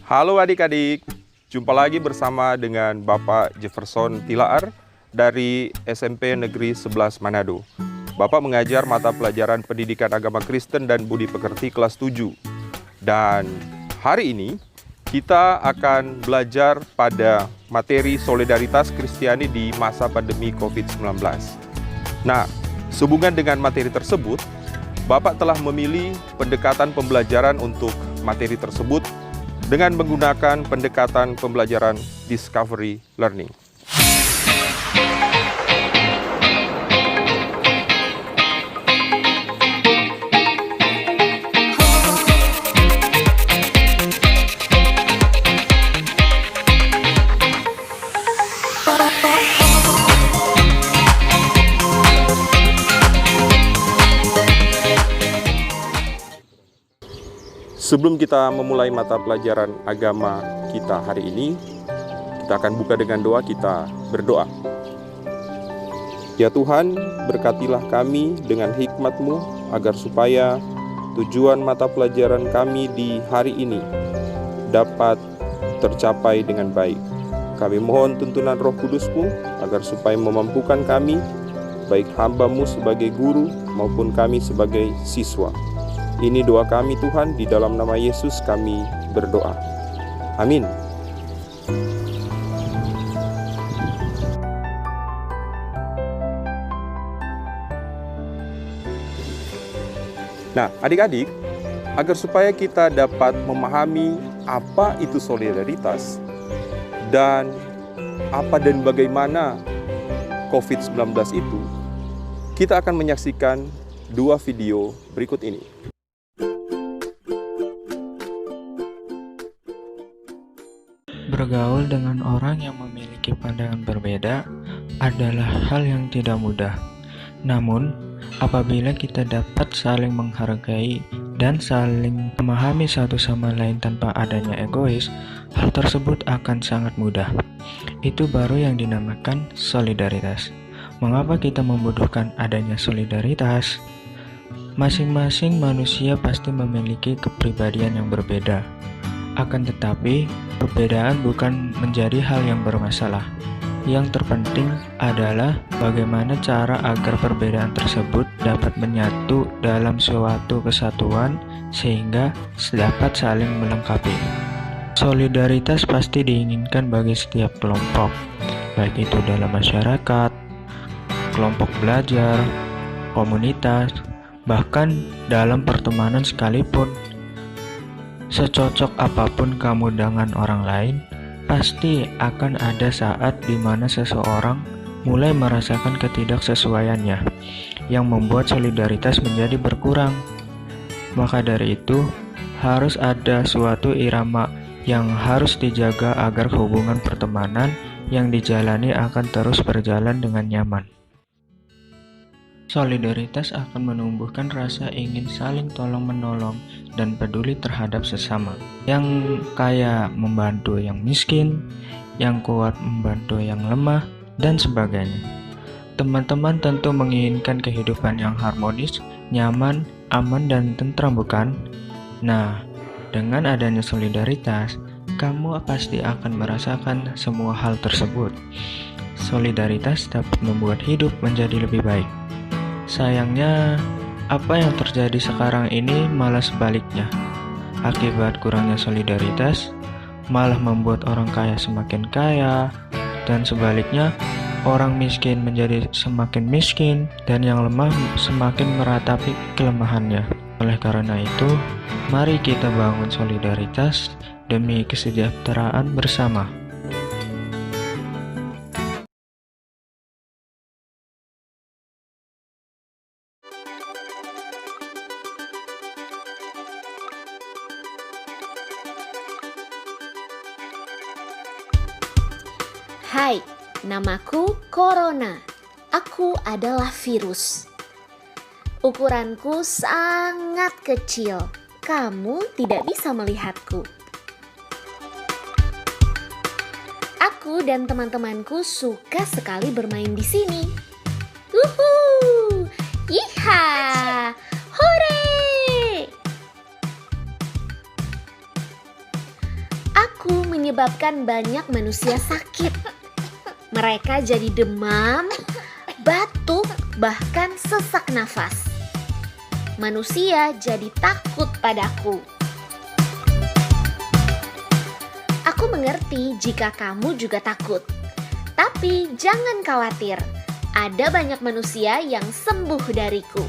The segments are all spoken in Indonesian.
Halo adik-adik, jumpa lagi bersama dengan Bapak Jefferson Tilaar dari SMP Negeri 11 Manado. Bapak mengajar mata pelajaran Pendidikan Agama Kristen dan Budi Pekerti kelas 7. Dan hari ini kita akan belajar pada materi solidaritas Kristiani di masa pandemi COVID-19. Nah, sehubungan dengan materi tersebut, Bapak telah memilih pendekatan pembelajaran untuk materi tersebut dengan menggunakan pendekatan pembelajaran discovery learning. Sebelum kita memulai mata pelajaran agama kita hari ini, kita akan buka dengan doa. Kita berdoa. Ya Tuhan, berkatilah kami dengan hikmat-Mu agar supaya tujuan mata pelajaran kami di hari ini dapat tercapai dengan baik. Kami mohon tuntunan Roh Kudus-Mu agar supaya memampukan kami, baik hamba-Mu sebagai guru maupun kami sebagai siswa. Ini doa kami Tuhan, di dalam nama Yesus kami berdoa. Amin. Nah, adik-adik, agar supaya kita dapat memahami apa itu solidaritas dan apa dan bagaimana COVID-19 itu, kita akan menyaksikan dua video berikut ini. Bergaul dengan orang yang memiliki pandangan berbeda adalah hal yang tidak mudah. Namun, apabila kita dapat saling menghargai dan saling memahami satu sama lain tanpa adanya egois, hal tersebut akan sangat mudah. Itu baru yang dinamakan solidaritas. Mengapa kita membutuhkan adanya solidaritas? Masing-masing manusia pasti memiliki kepribadian yang berbeda. Akan tetapi, perbedaan bukan menjadi hal yang bermasalah. Yang terpenting adalah bagaimana cara agar perbedaan tersebut dapat menyatu dalam suatu kesatuan sehingga dapat saling melengkapi. Solidaritas pasti diinginkan bagi setiap kelompok, baik itu dalam masyarakat, kelompok belajar, komunitas, bahkan dalam pertemanan sekalipun. Secocok apapun kamu dengan orang lain, pasti akan ada saat di mana seseorang mulai merasakan ketidaksesuaiannya, yang membuat solidaritas menjadi berkurang. Maka dari itu, harus ada suatu irama yang harus dijaga agar hubungan pertemanan yang dijalani akan terus berjalan dengan nyaman. Solidaritas akan menumbuhkan rasa ingin saling tolong-menolong dan peduli terhadap sesama. Yang kaya membantu yang miskin, yang kuat membantu yang lemah, dan sebagainya. Teman-teman tentu menginginkan kehidupan yang harmonis, nyaman, aman, dan tentram, bukan? Nah, dengan adanya solidaritas, kamu pasti akan merasakan semua hal tersebut. Solidaritas dapat membuat hidup menjadi lebih baik. Sayangnya, apa yang terjadi sekarang ini malah sebaliknya. Akibat kurangnya solidaritas, malah membuat orang kaya semakin kaya, dan sebaliknya, orang miskin menjadi semakin miskin, dan yang lemah semakin meratapi kelemahannya. Oleh karena itu, mari kita bangun solidaritas demi kesejahteraan bersama. Hai, namaku Corona. Aku adalah virus. Ukuranku sangat kecil. Kamu tidak bisa melihatku. Aku dan teman-temanku suka sekali bermain di sini. Wuhuu! Yeeha! Hore! aku menyebabkan banyak manusia sakit. Mereka jadi demam, batuk, bahkan sesak nafas. Manusia jadi takut padaku. Aku mengerti jika kamu juga takut. Tapi jangan khawatir, ada banyak manusia yang sembuh dariku.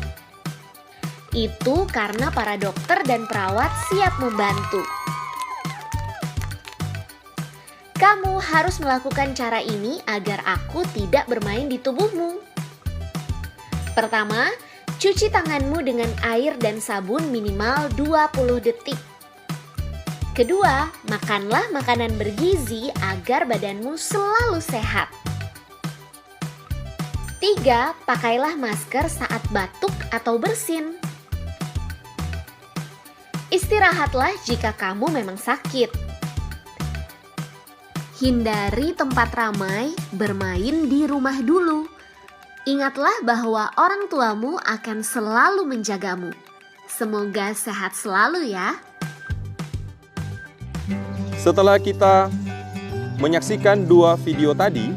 Itu karena para dokter dan perawat siap membantu. Kamu harus melakukan cara ini agar aku tidak bermain di tubuhmu. Pertama, cuci tanganmu dengan air dan sabun minimal 20 detik. Kedua, makanlah makanan bergizi agar badanmu selalu sehat. 3. Pakailah masker saat batuk atau bersin. Istirahatlah jika kamu memang sakit. Hindari tempat ramai, bermain di rumah dulu. Ingatlah bahwa orang tuamu akan selalu menjagamu. Semoga sehat selalu ya. Setelah kita menyaksikan 2 video tadi,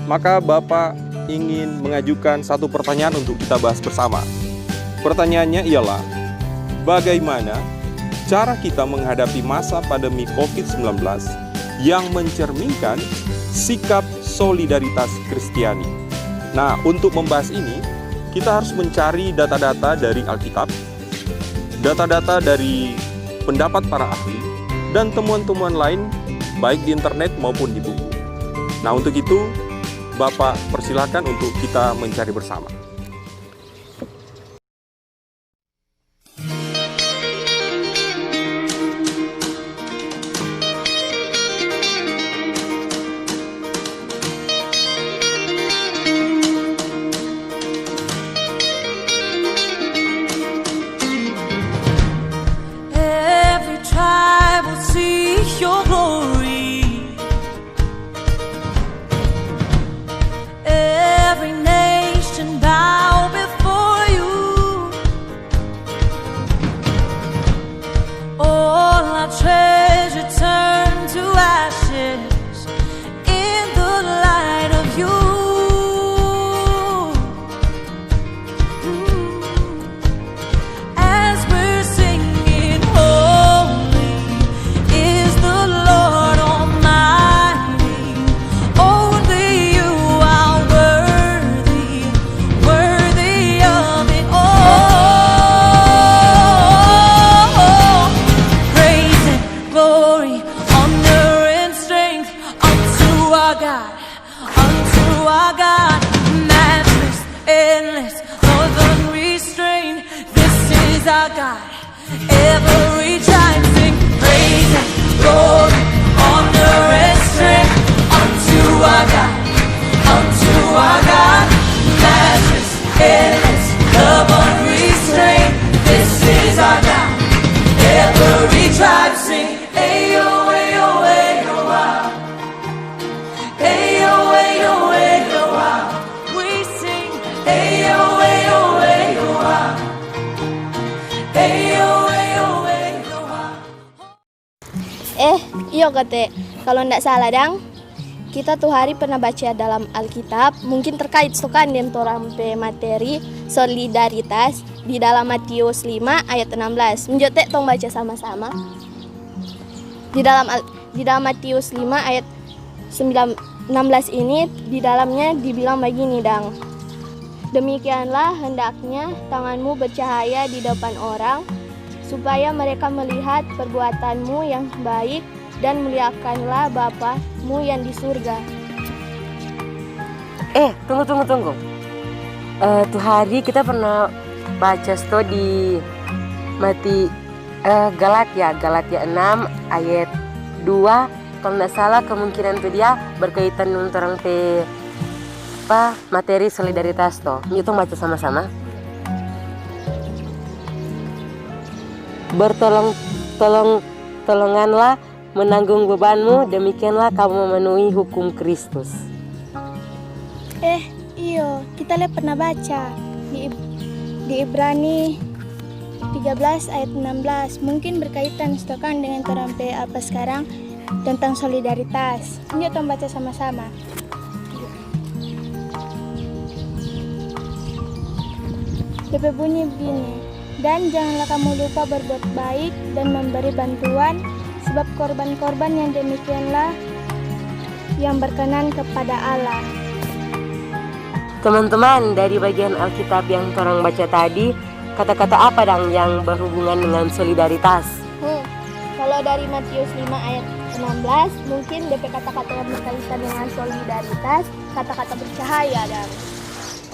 maka Bapak ingin mengajukan satu pertanyaan untuk kita bahas bersama. Pertanyaannya ialah, bagaimana cara kita menghadapi masa pandemi COVID-19 yang mencerminkan sikap solidaritas Kristiani? Nah, untuk membahas ini, kita harus mencari data-data dari Alkitab, data-data dari pendapat para ahli, dan temuan-temuan lain baik di internet maupun di buku. Nah, untuk itu Bapak persilakan untuk kita mencari bersama. Every tribe will see your glory. Every nation bow before you. All our treasure turn to ashes in the light of you. As we're singing, holy is the Lord Almighty. Only you are worthy, worthy of it all. Praise and glory, honor and strength unto our God, matchless, endless, Lord unrestrained. This is our God. Every tribe sing praise and glory, honor and strength unto our God, matchless, endless, love unrestrained. This is our God. Every tribe sing, ayo, ayo, ayo, wow. Ayo, ayo, ayo, wow. We sing, ayo, ayo, ayo, wow. Ayo, ayo, ayo, wow. Iyo kate, kalau ndak salah dang, kita tuh hari pernah baca dalam Alkitab, mungkin terkait stokan dan torampe materi solidaritas di dalam Matius 5 ayat 16. Menjotek tong baca sama-sama. Di dalam Matius 5 ayat 16 ini, di dalamnya dibilang begini dang. Demikianlah hendaknya tanganmu bercahaya di depan orang, supaya mereka melihat perbuatanmu yang baik dan muliakanlah Bapamu yang di surga. Tunggu. Tuh hari kita pernah baca di Galatia 6 ayat 2. Kalau nggak salah kemungkinan tuh dia berkaitan dengan orang materi solidaritas toh. Itu baca sama-sama. Tolonganlah menanggung bebanmu, demikianlah kamu memenuhi hukum Kristus. Iyo, kita pernah baca di Ibrani 13 ayat 16. Mungkin berkaitan stokan dengan terampe apa sekarang. tentang solidaritas. Yuk kita baca sama-sama. DP bunyi begini. Dan janganlah kamu lupa berbuat baik dan memberi bantuan, sebab korban-korban yang demikianlah yang berkenan kepada Allah. Teman-teman, dari bagian Alkitab yang orang baca tadi, kata-kata apa dang yang berhubungan dengan solidaritas? Kalau dari Matius 5 ayat 16, mungkin DP kata-kata yang berkaitan dengan solidaritas, kata-kata bercahaya dan.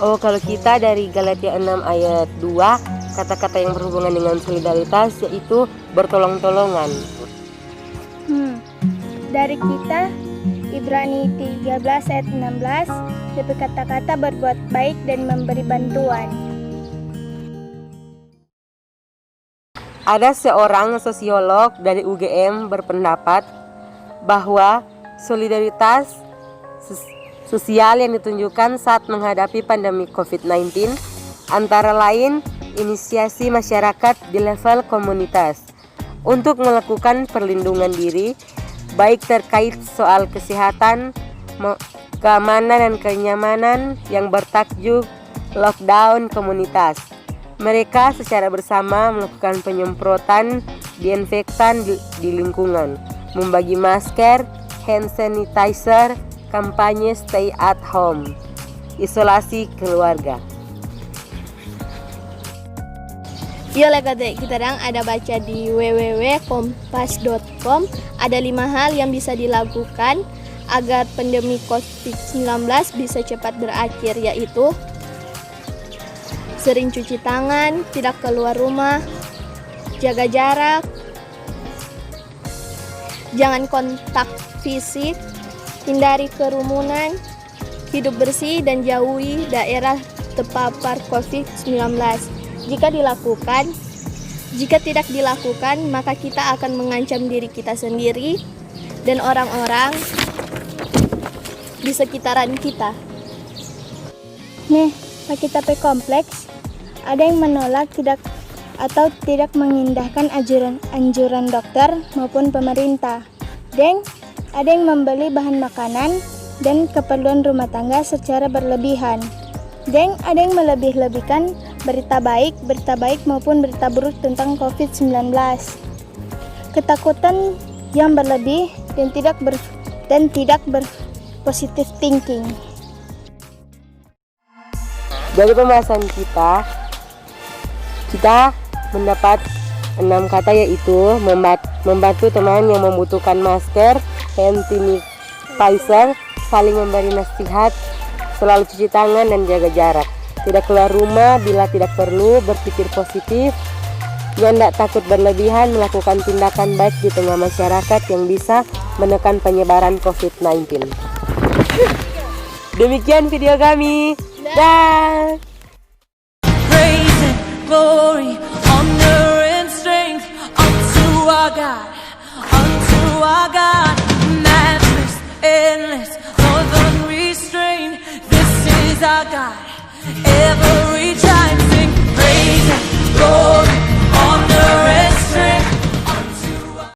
Oh, kalau kita dari Galatia 6 ayat 2, kata-kata yang berhubungan dengan solidaritas yaitu bertolong-tolongan. Dari kita Ibrani 13 ayat 16, DP kata-kata berbuat baik dan memberi bantuan. Ada seorang sosiolog dari UGM berpendapat bahwa solidaritas sosial yang ditunjukkan saat menghadapi pandemi COVID-19 antara lain inisiasi masyarakat di level komunitas untuk melakukan perlindungan diri baik terkait soal kesehatan, keamanan dan kenyamanan yang bertajuk lockdown komunitas. Mereka secara bersama melakukan penyemprotan disinfektan di lingkungan, membagi masker, hand sanitizer, kampanye stay at home, isolasi keluarga. Iya kita ada baca di www.kompas.com, ada 5 hal yang bisa dilakukan agar pandemi COVID-19 bisa cepat berakhir, yaitu sering cuci tangan, tidak keluar rumah, jaga jarak, jangan kontak fisik, hindari kerumunan, hidup bersih dan jauhi daerah terpapar COVID-19. Jika tidak dilakukan, maka kita akan mengancam diri kita sendiri dan orang-orang di sekitaran kita. Nih, Pak kita kompleks, ada yang menolak tidak mengindahkan anjuran dokter maupun pemerintah. Dan ada yang membeli bahan makanan dan keperluan rumah tangga secara berlebihan. Dan ada yang melebih-lebihkan berita baik maupun berita buruk tentang COVID-19. Ketakutan yang berlebih dan tidak berpositif thinking. Dari pembahasan kita mendapat 6 kata, yaitu membantu teman yang membutuhkan masker, hand sanitizer, saling memberi nasihat, selalu cuci tangan dan jaga jarak, tidak keluar rumah bila tidak perlu, berpikir positif, yang tidak takut berlebihan, melakukan tindakan baik di tengah masyarakat yang bisa menekan penyebaran COVID-19. Demikian video kami. Dah. Praise and glory, honor and strength unto our God, matchless, endless, more than restrained. This is our God, ever